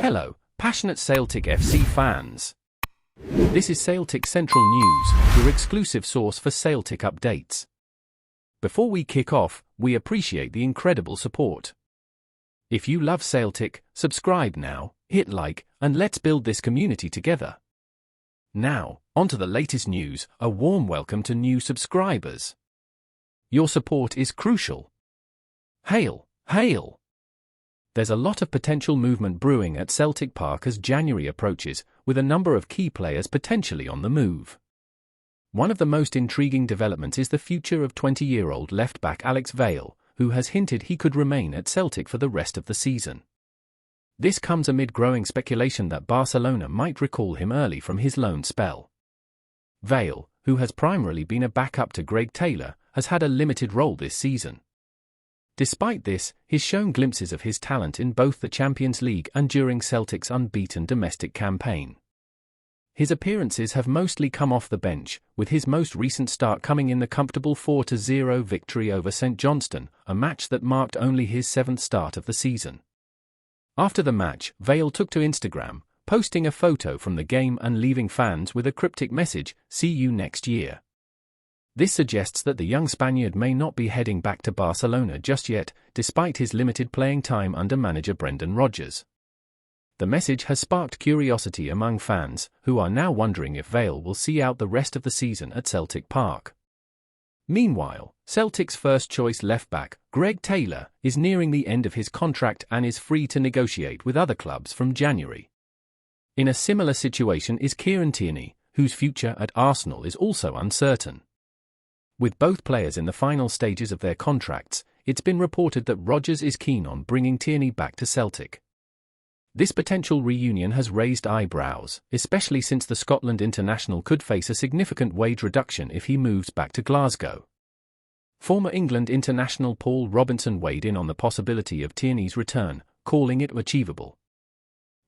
Hello, passionate Celtic FC fans. This is Celtic Central News, your exclusive source for Celtic updates. Before we kick off, we appreciate the incredible support. If you love Celtic, subscribe now, hit like, and let's build this community together. Now, onto the latest news. A warm welcome to new subscribers. Your support is crucial. Hail, hail! There's a lot of potential movement brewing at Celtic Park as January approaches, with a number of key players potentially on the move. One of the most intriguing developments is the future of 20-year-old left-back Alex Valle, who has hinted he could remain at Celtic for the rest of the season. This comes amid growing speculation that Barcelona might recall him early from his loan spell. Valle, who has primarily been a backup to Greg Taylor, has had a limited role this season. Despite this, he's shown glimpses of his talent in both the Champions League and during Celtic's unbeaten domestic campaign. His appearances have mostly come off the bench, with his most recent start coming in the comfortable 4-0 victory over St Johnstone, a match that marked only his 7th start of the season. After the match, Valle took to Instagram, posting a photo from the game and leaving fans with a cryptic message, "See you next year." This suggests that the young Spaniard may not be heading back to Barcelona just yet, despite his limited playing time under manager Brendan Rodgers. The message has sparked curiosity among fans, who are now wondering if Valle will see out the rest of the season at Celtic Park. Meanwhile, Celtic's first-choice left-back, Greg Taylor, is nearing the end of his contract and is free to negotiate with other clubs from January. In a similar situation is Kieran Tierney, whose future at Arsenal is also uncertain. With both players in the final stages of their contracts, it's been reported that Rodgers is keen on bringing Tierney back to Celtic. This potential reunion has raised eyebrows, especially since the Scotland international could face a significant wage reduction if he moves back to Glasgow. Former England international Paul Robinson weighed in on the possibility of Tierney's return, calling it achievable.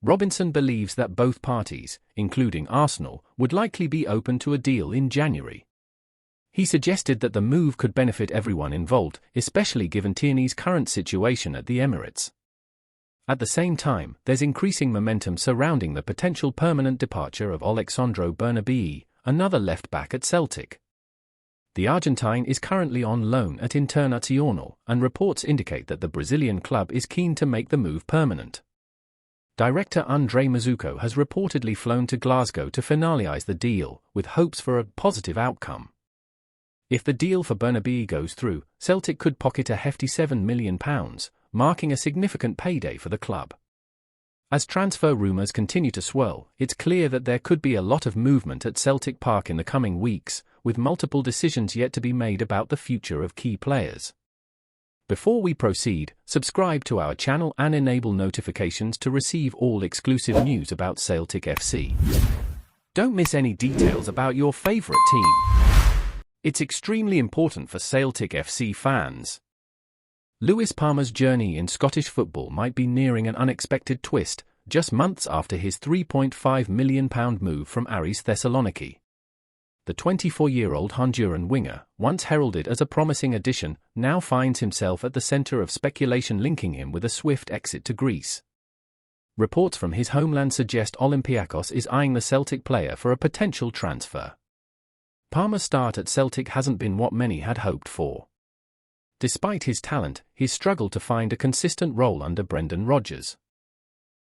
Robinson believes that both parties, including Arsenal, would likely be open to a deal in January. He suggested that the move could benefit everyone involved, especially given Tierney's current situation at the Emirates. At the same time, there's increasing momentum surrounding the potential permanent departure of Alexandro Bernabei, another left-back at Celtic. The Argentine is currently on loan at Internacional, and reports indicate that the Brazilian club is keen to make the move permanent. Director Andre Mazuco has reportedly flown to Glasgow to finalize the deal, with hopes for a positive outcome. If the deal for Bernabei goes through, Celtic could pocket a hefty £7 million, marking a significant payday for the club. As transfer rumours continue to swirl, it's clear that there could be a lot of movement at Celtic Park in the coming weeks, with multiple decisions yet to be made about the future of key players. Before we proceed, subscribe to our channel and enable notifications to receive all exclusive news about Celtic FC. Don't miss any details about your favourite team. It's extremely important for Celtic FC fans. Lewis Palmer's journey in Scottish football might be nearing an unexpected twist, just months after his £3.5 million move from Aris Thessaloniki. The 24-year-old Honduran winger, once heralded as a promising addition, now finds himself at the centre of speculation linking him with a swift exit to Greece. Reports from his homeland suggest Olympiacos is eyeing the Celtic player for a potential transfer. Palmer's start at Celtic hasn't been what many had hoped for. Despite his talent, he's struggled to find a consistent role under Brendan Rodgers.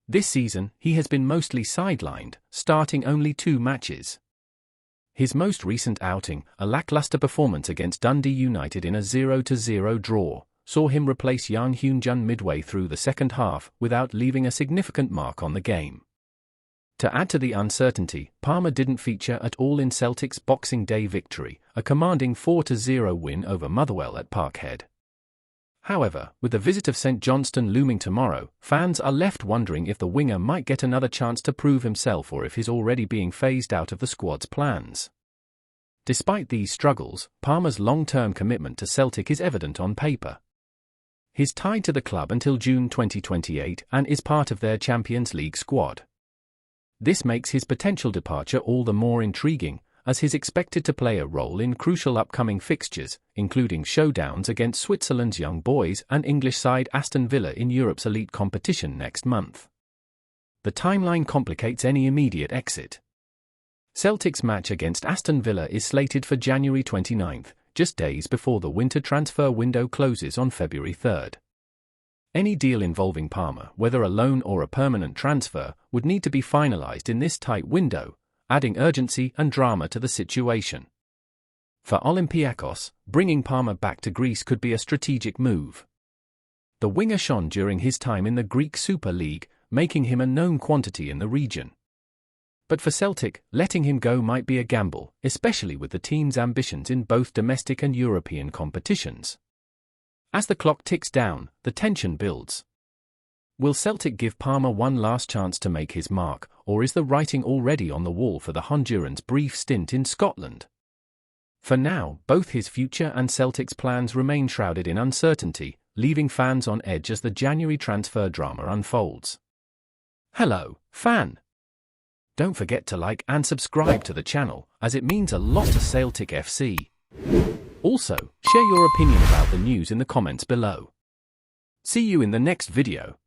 This season, he has been mostly sidelined, starting only 2 matches. His most recent outing, a lackluster performance against Dundee United in a 0-0 draw, saw him replace Jan Hyun-jun midway through the second half without leaving a significant mark on the game. To add to the uncertainty, Palmer didn't feature at all in Celtic's Boxing Day victory, a commanding 4-0 win over Motherwell at Parkhead. However, with the visit of St Johnstone looming tomorrow, fans are left wondering if the winger might get another chance to prove himself or if he's already being phased out of the squad's plans. Despite these struggles, Palmer's long-term commitment to Celtic is evident on paper. He's tied to the club until June 2028 and is part of their Champions League squad. This makes his potential departure all the more intriguing, as he's expected to play a role in crucial upcoming fixtures, including showdowns against Switzerland's young boys and English side Aston Villa in Europe's elite competition next month. the timeline complicates any immediate exit. Celtic's match against Aston Villa is slated for January 29, just days before the winter transfer window closes on February 3. Any deal involving Palma, whether a loan or a permanent transfer, would need to be finalised in this tight window, adding urgency and drama to the situation. For Olympiacos, bringing Palma back to Greece could be a strategic move. The winger shone during his time in the Greek Super League, making him a known quantity in the region. But for Celtic, letting him go might be a gamble, especially with the team's ambitions in both domestic and European competitions. As the clock ticks down, the tension builds. Will Celtic give Palma one last chance to make his mark, or is the writing already on the wall for the Honduran's brief stint in Scotland? For now, both his future and Celtic's plans remain shrouded in uncertainty, leaving fans on edge as the January transfer drama unfolds. Hello, fan! Don't forget to like and subscribe to the channel, as it means a lot to Celtic FC. Also, share your opinion about the news in the comments below. See you in the next video.